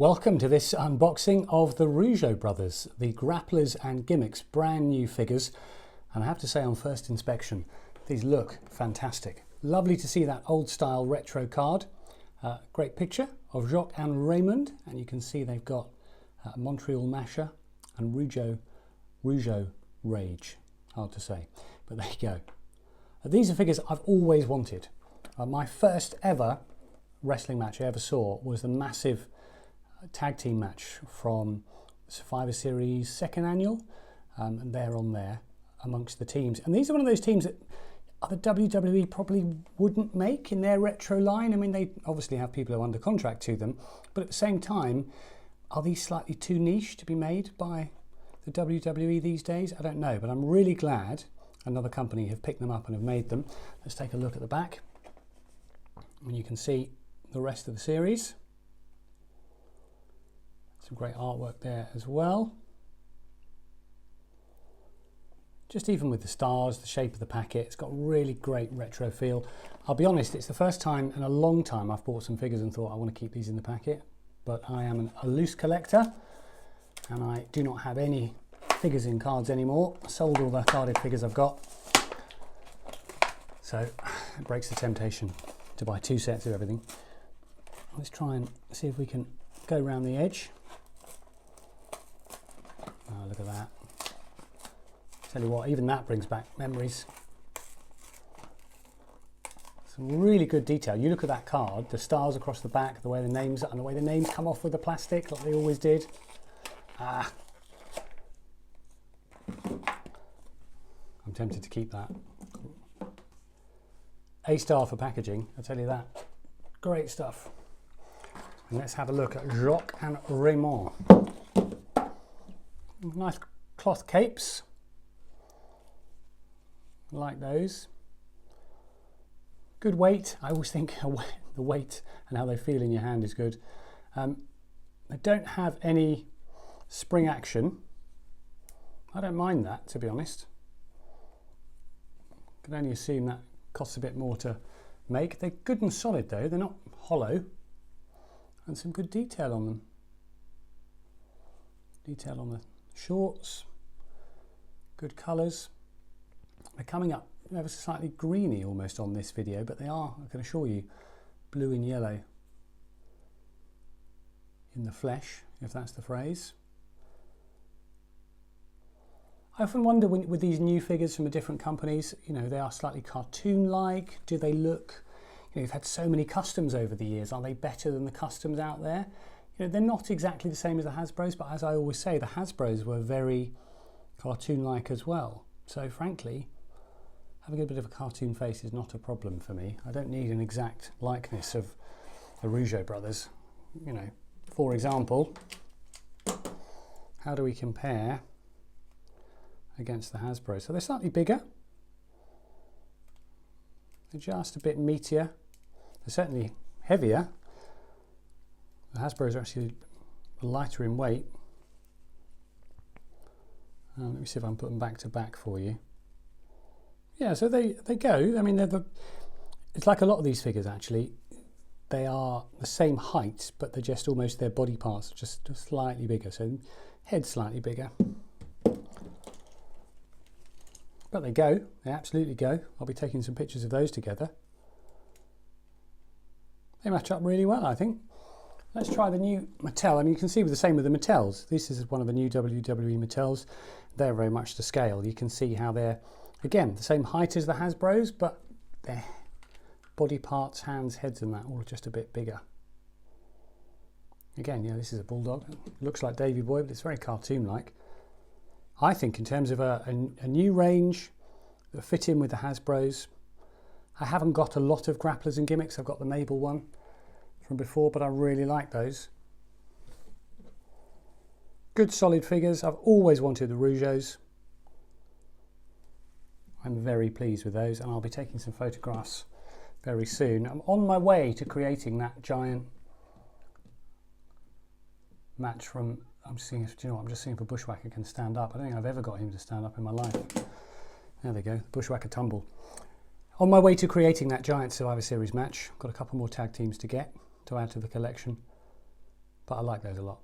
Welcome to this unboxing of the Rougeau brothers, the Grapplers and Gimmicks, brand new figures. And I have to say, on first inspection, these look fantastic. Lovely to see that old style retro card. Great picture of Jacques and Raymond, and you can see they've got Montreal Masher and Rougeau Rage. Hard to say, but there you go. These are figures I've always wanted. My first ever wrestling match I ever saw was the massive tag team match from Survivor Series second annual, and they're on there amongst the teams. And these are one of those teams that the WWE probably wouldn't make in their retro line. I mean, they obviously have people who are under contract to them, but at the same time, are these slightly too niche to be made by the WWE these days? I don't know, but I'm really glad another company have picked them up and have made them. Let's take a look at the back, and you can see the rest of the series. Some great artwork there as well. Just even with the stars, the shape of the packet, it's got a really great retro feel. I'll be honest, it's the first time in a long time I've bought some figures and thought I want to keep these in the packet, but I am a loose collector and I do not have any figures in cards anymore. I sold all the carded figures I've got, so it breaks the temptation to buy two sets of everything. Let's try and see if we can go around the edge. Oh, look at that. Tell you what, even that brings back memories. Some really good detail. You look at that card, the stars across the back, the way the names and the way the names come off with the plastic like they always did. I'm tempted to keep that. A star for packaging, I tell you that. Great stuff. And let's have a look at Jacques and Raymond. Nice cloth capes. I like those. Good weight. I always think the weight and how they feel in your hand is good. They don't have any spring action. I don't mind that, to be honest. Can only assume that costs a bit more to make. They're good and solid though. They're not hollow. And some good detail on them. Detail on the shorts. Good colours. They're coming up ever so slightly greeny almost on this video, but they are, I can assure you, blue and yellow in the flesh, if that's the phrase. I often wonder with these new figures from the different companies, you know, they are slightly cartoon-like. Do they look, you know, you've had so many customs over the years. Are they better than the customs out there? You know, they're not exactly the same as the Hasbros, but as I always say, the Hasbros were very cartoon-like as well. So frankly, having a bit of a cartoon face is not a problem for me. I don't need an exact likeness of the Rougeau brothers. You know, for example, how do we compare against the Hasbro? So they're slightly bigger. They're just a bit meatier. They're certainly heavier. The Hasbros are actually lighter in weight. Let me see if I can put them back to back for you. Yeah, so they go. I mean, it's like a lot of these figures actually. They are the same height, but they're just almost their body parts just slightly bigger. So head slightly bigger. But they go. They absolutely go. I'll be taking some pictures of those together. They match up really well, I think. Let's try the new Mattel. I mean, you can see the same with the Mattels. This is one of the new WWE Mattels. They're very much to scale. You can see how they're, again, the same height as the Hasbros, but their body parts, hands, heads and that all just a bit bigger. Again, yeah, this is a bulldog. It looks like Davy Boy, but it's very cartoon-like. I think in terms of a new range that fit in with the Hasbros. I haven't got a lot of Grapplers and Gimmicks. I've got the Mabel one from before, but I really like those. Good solid figures. I've always wanted the Rougeaus. I'm very pleased with those, and I'll be taking some photographs very soon. I'm on my way to creating that giant match from, I'm just seeing if, do you know what, I'm just seeing if a bushwhacker can stand up. I don't think I've ever got him to stand up in my life. There they go, bushwhacker tumble. On my way to creating that giant Survivor Series match. Got a couple more tag teams to get to add to the collection. but I like those a lot.